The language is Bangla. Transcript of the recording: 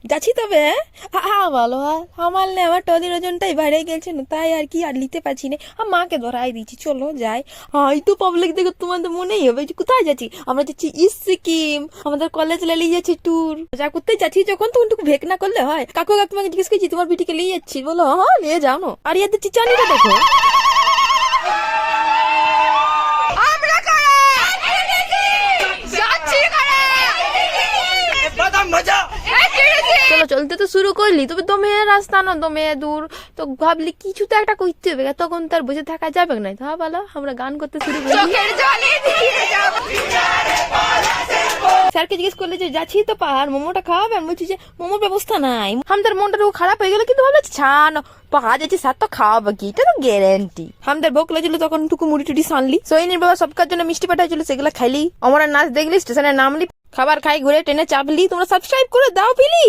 যাচ্ছি তবে। হ্যাঁ ভালো, আমার না আমার টলির ওজনটাই বেড়ে গেছে না, তাই আর কি আর নিতে পারছি না। মাকে ধরাই দিচ্ছি, চলো যাই। এই তো পাবলিক দেখে তোমাদের মনেই হবে যে কোথায় যাচ্ছি। আমরা যাচ্ছি সিকিম, আমাদের কলেজ নিয়ে যাচ্ছি ট্যুর। যা করতে যাচ্ছি যখন তখন টুকু ভেক না করলে হয়। কাকু তোমাকে জিজ্ঞেস করছি তোমার বিটিকে নিয়ে যাচ্ছি, বলো হ্যাঁ নিয়ে যাও না। আর ইয়াদের চিচানিটা দেখো। চলো চলতে তো শুরু করলি, তবে দমে রাস্তা না, দমে দূর, তো ভাবলি কিছু তো একটা করতে হবে, তখন তার বসে থাকা যাবে না। তা বলো আমরা গান করতে শুরু করি। স্যারকে জিজ্ঞেস করলে যে যাচ্ছি তো পাহাড়, মোমোটা খাওয়াবে? আমি বলছি যে মোমোর ব্যবস্থা নাই। আমাদের মনটা খারাপ হয়ে গেল, কিন্তু ভাবলাম ছাড় পাহাড় যাচ্ছি, স্যার তো খাওয়াবে কি, এটা তো গ্যারেন্টি। আমাদের ভোগ লাগছিল, তখন টুকু মুড়ি টুটি সানলি। সৈনির বাবা সবকার জন্য মিষ্টি পাঠাইছিল, সেগুলো খাইলি। আমার নাচ দেখলি, স্টেশনে নামলি, খাবার খাই, ঘুরে ট্রেনে চাপলি। তোমরা সাবস্ক্রাইব করে দাও প্লিজ।